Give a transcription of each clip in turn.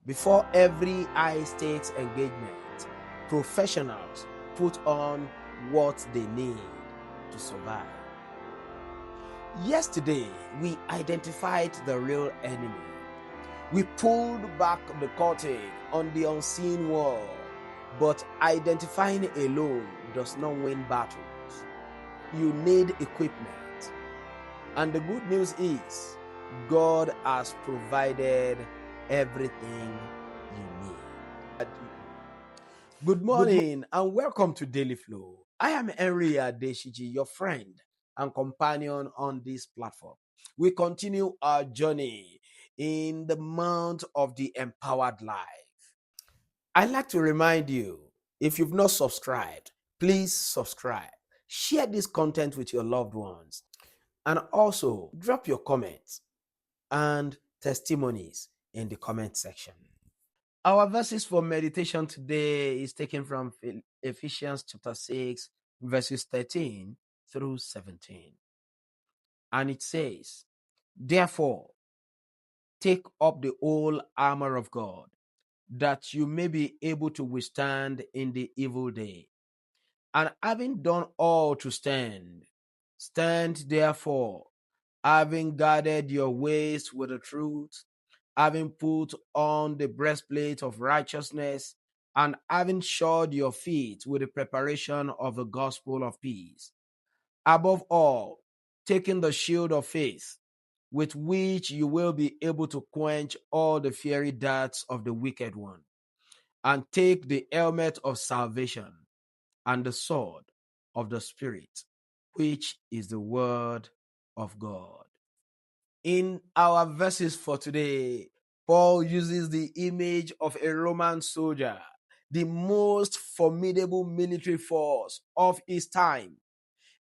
Before every high-stakes engagement, professionals put on what they need to survive. Yesterday, we identified the real enemy. We pulled back the curtain on the unseen war, but identifying alone does not win battles. You need equipment. And the good news is, God has provided everything you need. Good morning and welcome to Daily Flow. I am Adesiji, your friend and companion on this platform. We continue our journey in the month of the empowered life. I'd like to remind you, if you've not subscribed, please subscribe. Share this content with your loved ones. And also drop your comments and testimonies in the comment section. Our verses for meditation today is taken from Ephesians chapter 6, verses 13 through 17. And it says, "Therefore, take up the whole armor of God, that you may be able to withstand in the evil day. And having done all to stand, stand therefore, having guarded your waist with the truth, having put on the breastplate of righteousness, and having shod your feet with the preparation of the gospel of peace. Above all, taking the shield of faith, with which you will be able to quench all the fiery darts of the wicked one, and take the helmet of salvation and the sword of the Spirit, which is the word of God." In our verses for today, Paul uses the image of a Roman soldier, the most formidable military force of his time.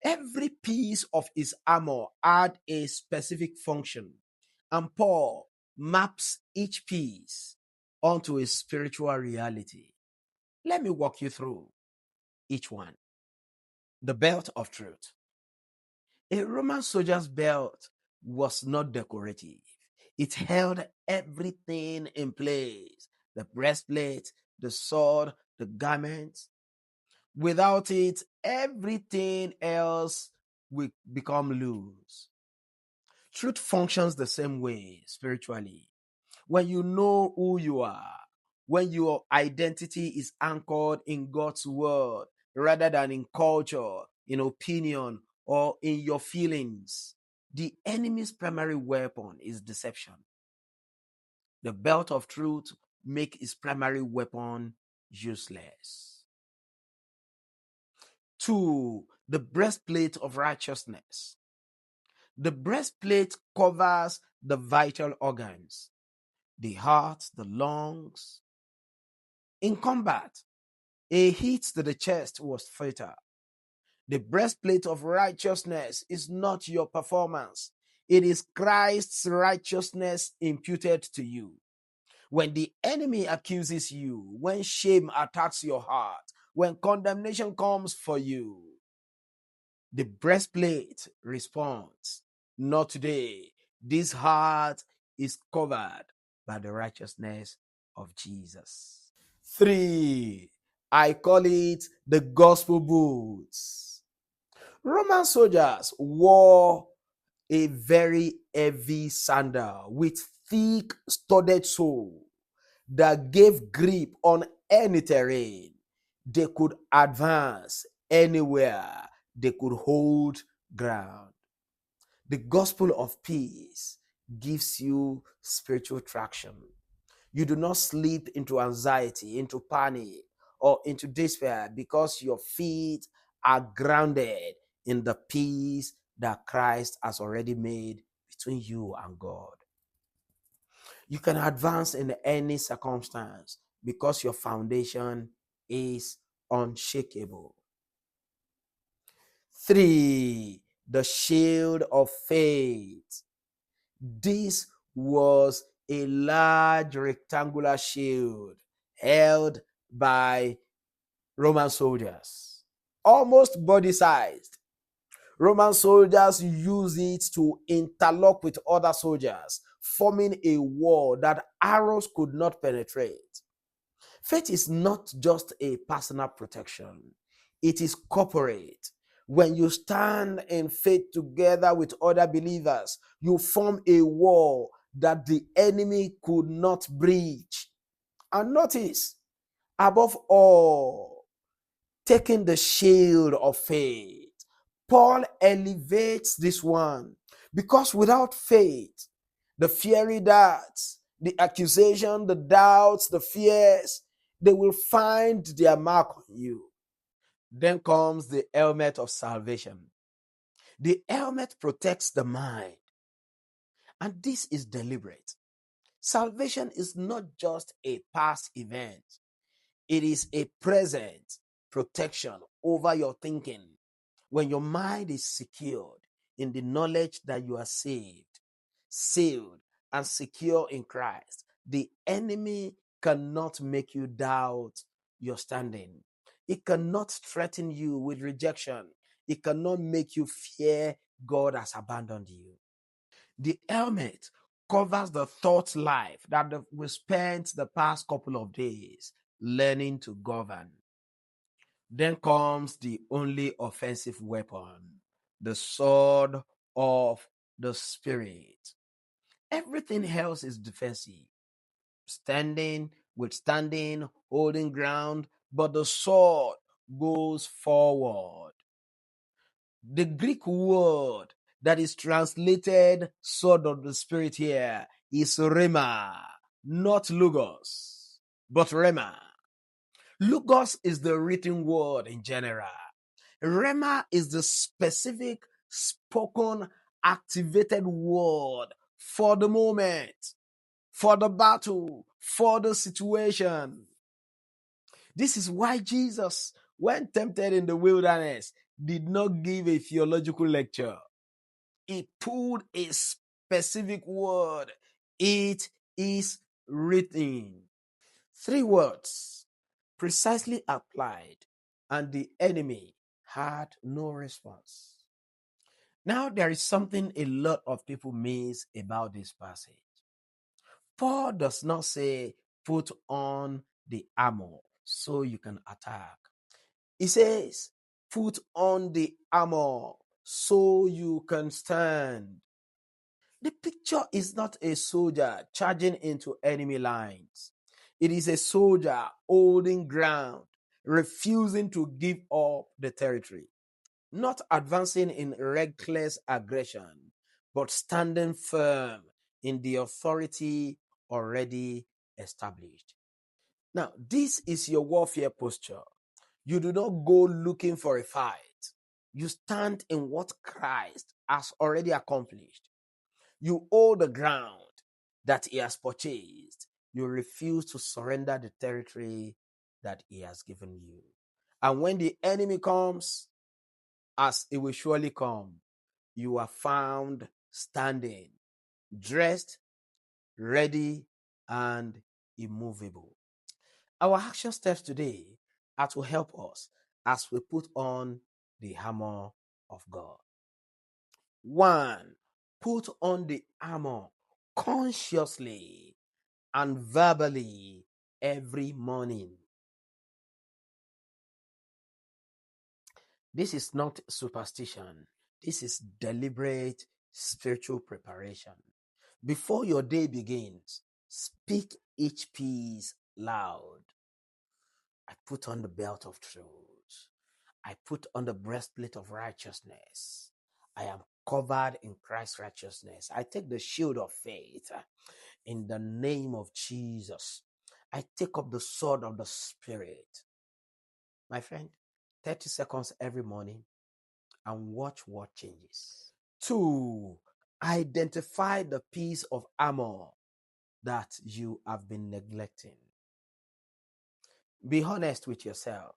Every piece of his armor had a specific function, and Paul maps each piece onto a spiritual reality. Let me walk you through each one. The belt of truth. A Roman soldier's belt was not decorative. It held everything in place: the breastplate, the sword, the garments. Without it, everything else will become loose. Truth functions the same way spiritually. When you know who you are, when your identity is anchored in God's word rather than in culture, in opinion, or in your feelings, the enemy's primary weapon is deception. The belt of truth makes its primary weapon useless. 2. The breastplate of righteousness. The breastplate covers the vital organs, the heart, the lungs. In combat, a hit to the chest was fatal. The breastplate of righteousness is not your performance. It is Christ's righteousness imputed to you. When the enemy accuses you, when shame attacks your heart, when condemnation comes for you, the breastplate responds, "Not today. This heart is covered by the righteousness of Jesus." 3. I call it the gospel boots. Roman soldiers wore a very heavy sandal with thick studded sole that gave grip on any terrain. They could advance anywhere. They could hold ground. The gospel of peace gives you spiritual traction. You do not slip into anxiety, into panic, or into despair because your feet are grounded in the peace that Christ has already made between you and God. You can advance in any circumstance because your foundation is unshakable. 3. The shield of faith. This was a large rectangular shield held by Roman soldiers, almost body-sized. Roman soldiers use it to interlock with other soldiers forming a wall that arrows could not penetrate. Faith is not just a personal protection, it is corporate. When you stand in faith together with other believers, you form a wall that the enemy could not breach. And notice, above all, taking the shield of faith. Paul elevates this one because without faith, the fiery darts, the accusation, the doubts, the fears, they will find their mark on you. Then comes the helmet of salvation. The helmet protects the mind, and this is deliberate. Salvation is not just a past event, it is a present protection over your thinking. When your mind is secured in the knowledge that you are saved, sealed, and secure in Christ, the enemy cannot make you doubt your standing. It cannot threaten you with rejection. It cannot make you fear God has abandoned you. The helmet covers the thought life that we spent the past couple of days learning to govern. Then comes the only offensive weapon, the sword of the Spirit. Everything else is defensive, standing, withstanding, holding ground, but the sword goes forward. The Greek word that is translated sword of the Spirit here is rhema, not logos, but rhema. Logos is the written word in general. Rhema is the specific, spoken, activated word for the moment, for the battle, for the situation. This is why Jesus, when tempted in the wilderness, did not give a theological lecture. He pulled a specific word. It is written. 3 words, precisely applied, and the enemy had no response. Now, there is something a lot of people miss about this passage. Paul does not say, put on the armor so you can attack. He says, put on the armor so you can stand. The picture is not a soldier charging into enemy lines. It is a soldier holding ground, refusing to give up the territory, not advancing in reckless aggression, but standing firm in the authority already established. Now, this is your warfare posture. You do not go looking for a fight. You stand in what Christ has already accomplished. You hold the ground that he has purchased. You refuse to surrender the territory that he has given you. And when the enemy comes, as it will surely come, you are found standing, dressed, ready, and immovable. Our action steps today are to help us as we put on the armor of God. 1. Put on the armor consciously and verbally every morning. This is not superstition. This is deliberate spiritual preparation. Before your day begins, speak each piece loud. I put on the belt of truth. I put on the breastplate of righteousness. I am covered in Christ's righteousness. I take the shield of faith in the name of Jesus. I take up the sword of the Spirit. My friend, 30 seconds every morning and watch what changes. 2, identify the piece of armor that you have been neglecting. Be honest with yourself.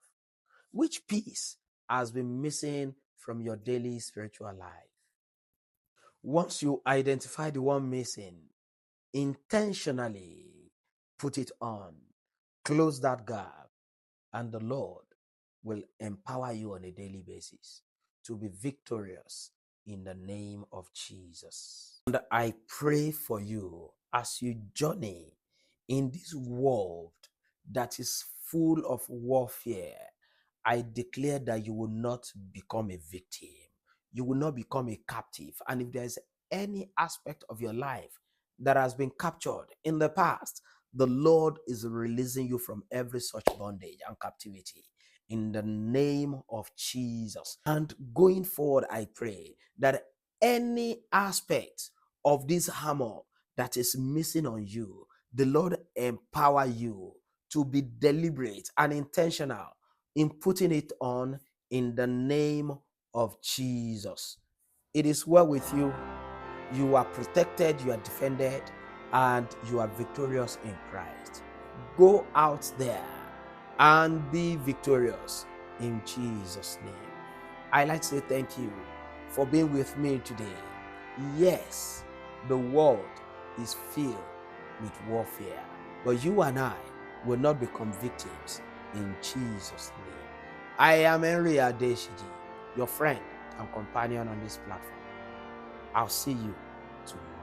Which piece has been missing from your daily spiritual life? Once you identify the one missing, intentionally put it on. Close that gap, and the Lord will empower you on a daily basis to be victorious in the name of Jesus. And I pray for you as you journey in this world that is full of warfare. I declare that you will not become a victim. You will not become a captive. And if there's any aspect of your life that has been captured in the past, the Lord is releasing you from every such bondage and captivity in the name of Jesus. And going forward, I pray that any aspect of this armor that is missing on you, the Lord empower you to be deliberate and intentional in putting it on in the name of Jesus. It is well with you. You are protected, you are defended, and you are victorious in Christ. Go out there and be victorious in Jesus' name. I like to say thank you for being with me today. Yes, the world is filled with warfare, but you and I will not become victims in Jesus' name. I am Adesiji, your friend and companion on this platform. I'll see you tomorrow.